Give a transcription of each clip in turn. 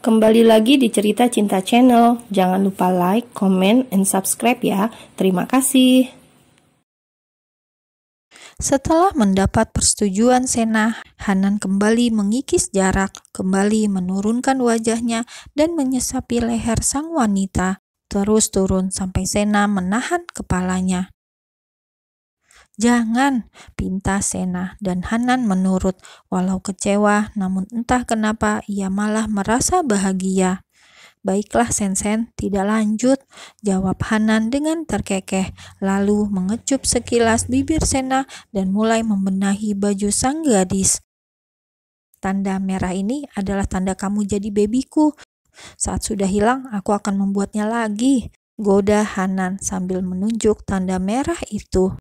Kembali lagi di Cerita Cinta Channel. Jangan lupa like, comment, and subscribe ya. Terima kasih. Setelah mendapat persetujuan Sena, Hanan kembali mengikis jarak, kembali menurunkan wajahnya dan menyesapi leher sang wanita, terus turun sampai Sena menahan kepalanya. "Jangan," pinta Sena, dan Hanan menurut. Walau kecewa, namun entah kenapa ia malah merasa bahagia. "Baiklah Sen-sen, tidak lanjut," jawab Hanan dengan terkekeh, lalu mengecup sekilas bibir Sena dan mulai membenahi baju sang gadis. "Tanda merah ini adalah tanda kamu jadi bebiku. Saat sudah hilang, aku akan membuatnya lagi," goda Hanan sambil menunjuk tanda merah itu.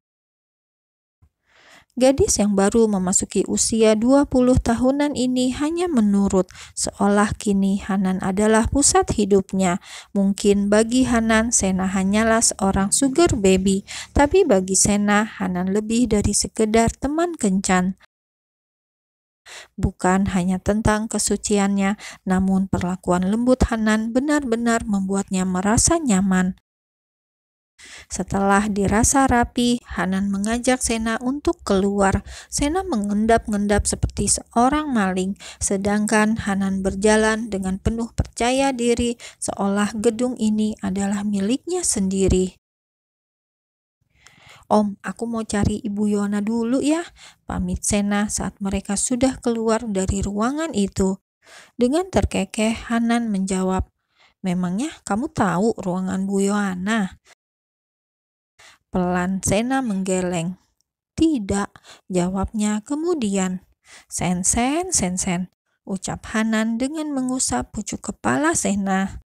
Gadis yang baru memasuki usia 20 tahunan ini hanya menurut, seolah kini Hanan adalah pusat hidupnya. Mungkin bagi Hanan, Sena hanyalah seorang sugar baby, tapi bagi Sena, Hanan lebih dari sekedar teman kencan. Bukan hanya tentang kesuciannya, namun perlakuan lembut Hanan benar-benar membuatnya merasa nyaman. Setelah dirasa rapi, Hanan mengajak Sena untuk keluar. Sena mengendap-endap seperti seorang maling, sedangkan Hanan berjalan dengan penuh percaya diri, seolah gedung ini adalah miliknya sendiri. "Om, aku mau cari Ibu Yona dulu ya," pamit Sena saat mereka sudah keluar dari ruangan itu. Dengan terkekeh, Hanan menjawab, "Memangnya kamu tahu ruangan Bu Yohana?" Pelan Sena menggeleng. "Tidak," jawabnya kemudian. Sen-sen," ucap Hanan dengan mengusap pucuk kepala Sena.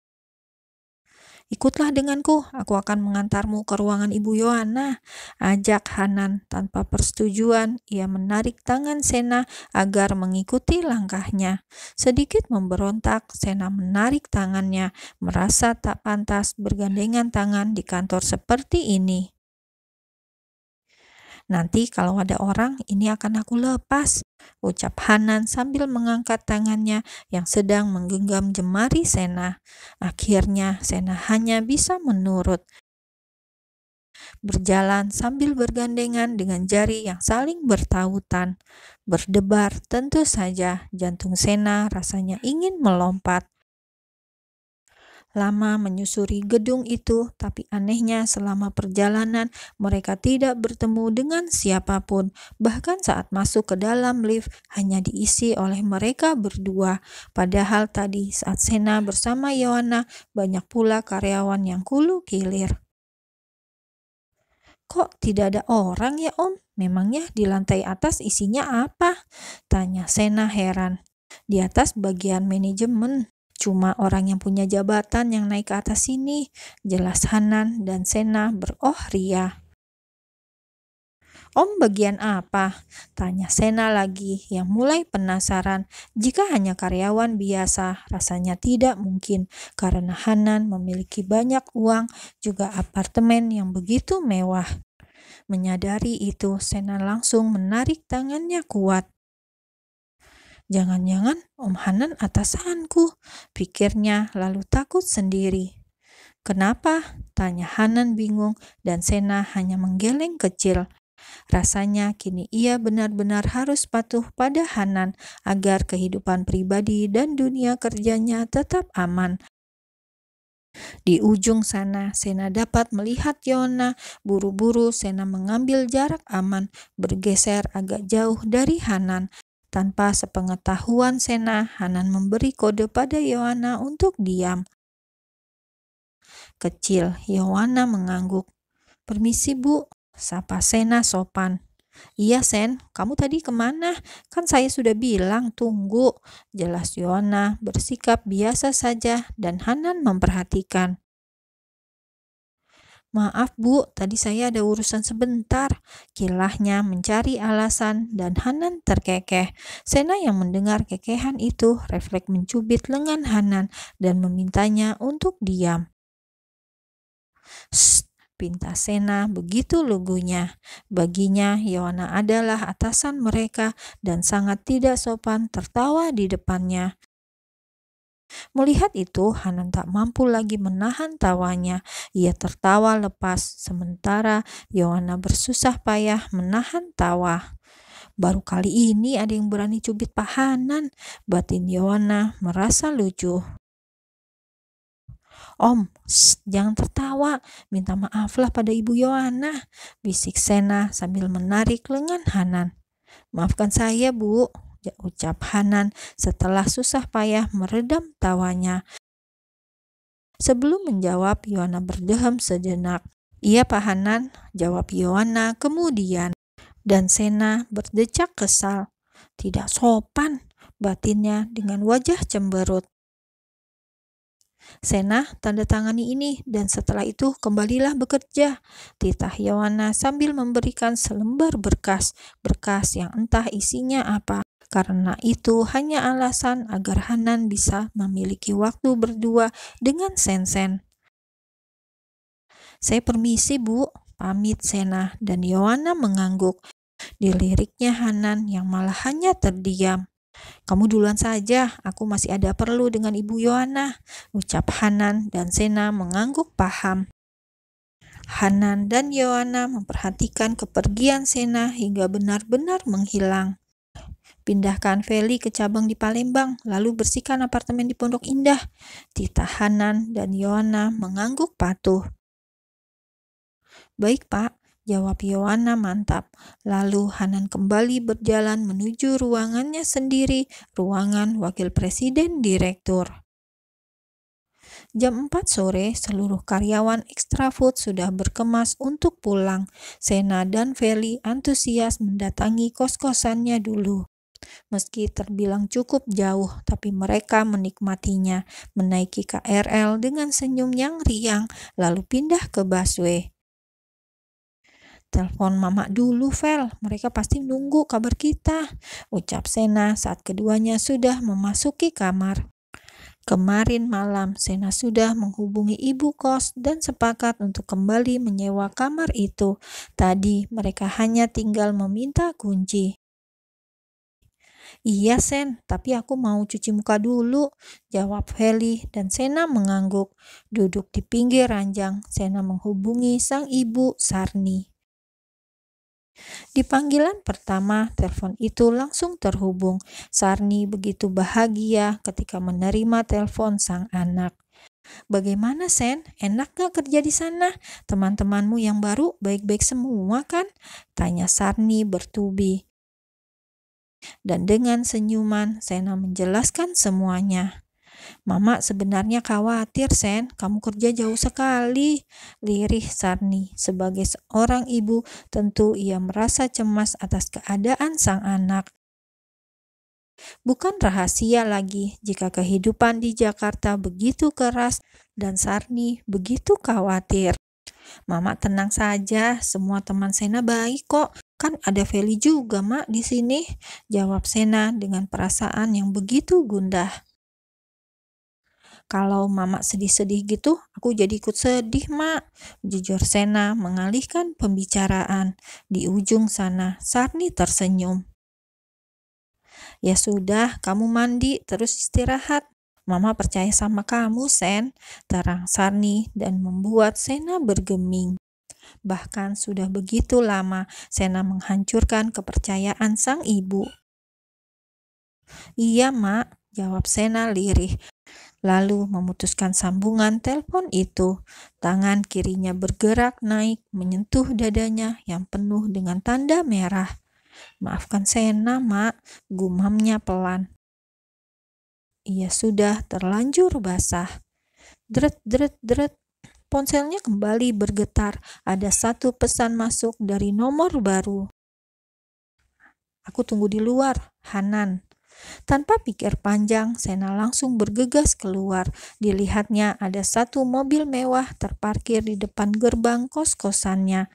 "Ikutlah denganku, aku akan mengantarmu ke ruangan Ibu Yohana," ajak Hanan. Tanpa persetujuan, ia menarik tangan Sena agar mengikuti langkahnya. Sedikit memberontak, Sena menarik tangannya, merasa tak pantas bergandengan tangan di kantor seperti ini. "Nanti kalau ada orang, ini akan aku lepas," ucap Hanan sambil mengangkat tangannya yang sedang menggenggam jemari Sena. Akhirnya Sena hanya bisa menurut. Berjalan sambil bergandengan dengan jari yang saling bertautan. Berdebar tentu saja, jantung Sena rasanya ingin melompat. Lama menyusuri gedung itu, tapi anehnya selama perjalanan mereka tidak bertemu dengan siapapun. Bahkan saat masuk ke dalam lift hanya diisi oleh mereka berdua. Padahal tadi saat Sena bersama Yohana banyak pula karyawan yang kulu kilir. "Kok tidak ada orang ya Om? Memangnya di lantai atas isinya apa?" tanya Sena heran. "Di atas bagian manajemen. Cuma orang yang punya jabatan yang naik ke atas sini," jelas Hanan, dan Sena beroh ria. "Om bagian apa?" tanya Sena lagi yang mulai penasaran. Jika hanya karyawan biasa, rasanya tidak mungkin karena Hanan memiliki banyak uang, juga apartemen yang begitu mewah. Menyadari itu, Sena langsung menarik tangannya kuat. "Jangan-jangan Om Hanan atasanku," pikirnya lalu takut sendiri. "Kenapa?" tanya Hanan bingung, dan Sena hanya menggeleng kecil. Rasanya kini ia benar-benar harus patuh pada Hanan agar kehidupan pribadi dan dunia kerjanya tetap aman. Di ujung sana, Sena dapat melihat Yona. Buru-buru Sena mengambil jarak aman, bergeser agak jauh dari Hanan. Tanpa sepengetahuan Sena, Hanan memberi kode pada Yohana untuk diam. Kecil, Yohana mengangguk. "Permisi Bu," sapa Sena sopan. "Iya Sen, kamu tadi kemana? Kan saya sudah bilang tunggu," jelas Yohana bersikap biasa saja dan Hanan memperhatikan. "Maaf Bu, tadi saya ada urusan sebentar," kilahnya mencari alasan, dan Hanan terkekeh. Sena yang mendengar kekehan itu refleks mencubit lengan Hanan dan memintanya untuk diam. "Shh," pinta Sena begitu lugunya. Baginya Yohana adalah atasan mereka dan sangat tidak sopan tertawa di depannya. Melihat itu, Hanan tak mampu lagi menahan tawanya. Ia tertawa lepas, sementara Yohana bersusah payah menahan tawa. Baru kali ini ada yang berani cubit Pak Hanan, batin Yohana merasa lucu. Om, jangan tertawa, minta maaflah pada Ibu Yohana, bisik Sena sambil menarik lengan Hanan. Maafkan saya, Bu, ucap Hanan setelah susah payah meredam tawanya. Sebelum menjawab, Yohana berdehem sejenak. Iya, Pak Hanan, jawab Yohana kemudian. Dan Sena berdecak kesal. Tidak sopan, batinnya dengan wajah cemberut. Sena, tanda tangani ini dan setelah itu kembalilah bekerja, titah Yohana sambil memberikan selembar berkas yang entah isinya apa. Karena itu hanya alasan agar Hanan bisa memiliki waktu berdua dengan Sen-Sen. Saya permisi, Bu, pamit Sena, dan Yohana mengangguk. Diliriknya Hanan yang malah hanya terdiam. Kamu duluan saja, aku masih ada perlu dengan Ibu Yohana, ucap Hanan, dan Sena mengangguk paham. Hanan dan Yohana memperhatikan kepergian Sena hingga benar-benar menghilang. Pindahkan Feli ke cabang di Palembang, lalu bersihkan apartemen di Pondok Indah, titah Hanan, dan Yohana mengangguk patuh. Baik, Pak, jawab Yohana mantap. Lalu Hanan kembali berjalan menuju ruangannya sendiri, ruangan Wakil Presiden Direktur. Jam 4 sore, seluruh karyawan Extrafood sudah berkemas untuk pulang. Sena dan Feli antusias mendatangi kos-kosannya dulu. Meski terbilang cukup jauh, tapi mereka menikmatinya, menaiki KRL dengan senyum yang riang, lalu pindah ke busway. Telepon Mama dulu, Vel. Mereka pasti nunggu kabar kita, ucap Sena saat keduanya sudah memasuki kamar. Kemarin malam, Sena sudah menghubungi ibu kos dan sepakat untuk kembali menyewa kamar itu. Tadi mereka hanya tinggal meminta kunci. Iya, Sen, tapi aku mau cuci muka dulu, jawab Feli, dan Sena mengangguk. Duduk di pinggir ranjang, Sena menghubungi sang ibu, Sarni. Di panggilan pertama, telepon itu langsung terhubung. Sarni begitu bahagia ketika menerima telepon sang anak. Bagaimana, Sen? Enak gak kerja di sana? Teman-temanmu yang baru baik-baik semua kan? Tanya Sarni bertubi. Dan dengan senyuman, Sena menjelaskan semuanya. Mama sebenarnya khawatir, Sen, kamu kerja jauh sekali, lirih Sarni. Sebagai seorang ibu, tentu ia merasa cemas atas keadaan sang anak. Bukan rahasia lagi jika kehidupan di Jakarta begitu keras dan Sarni begitu khawatir. Mama tenang saja, semua teman Sena baik kok. Kan ada Feli juga, Mak, di sini, jawab Sena dengan perasaan yang begitu gundah. Kalau Mama sedih-sedih gitu, aku jadi ikut sedih, Mak, jujur Sena mengalihkan pembicaraan. Di ujung sana, Sarni tersenyum. Ya sudah, kamu mandi terus istirahat. Mama percaya sama kamu, Sen, terang Sarni dan membuat Sena bergeming. Bahkan sudah begitu lama, Sena menghancurkan kepercayaan sang ibu. Iya, Mak, jawab Sena lirih. Lalu memutuskan sambungan telepon itu. Tangan kirinya bergerak naik menyentuh dadanya yang penuh dengan tanda merah. Maafkan Sena, Mak, gumamnya pelan. Ia sudah terlanjur basah. Dret, dret, dret. Ponselnya kembali bergetar. Ada satu pesan masuk dari nomor baru. Aku tunggu di luar, Hanan. Tanpa pikir panjang, Sena langsung bergegas keluar. Dilihatnya ada satu mobil mewah terparkir di depan gerbang kos-kosannya.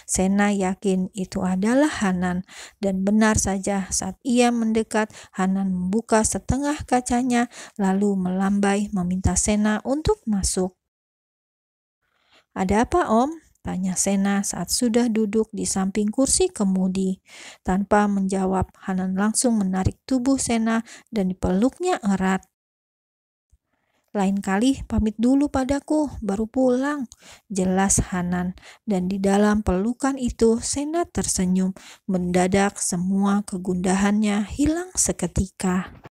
Sena yakin itu adalah Hanan, dan benar saja saat ia mendekat, Hanan membuka setengah kacanya lalu melambai meminta Sena untuk masuk. Ada apa, Om? Tanya Sena saat sudah duduk di samping kursi kemudi. Tanpa menjawab, Hanan langsung menarik tubuh Sena dan dipeluknya erat. Lain kali pamit dulu padaku, baru pulang, jelas Hanan. Dan di dalam pelukan itu, Sena tersenyum. Mendadak semua kegundahannya hilang seketika.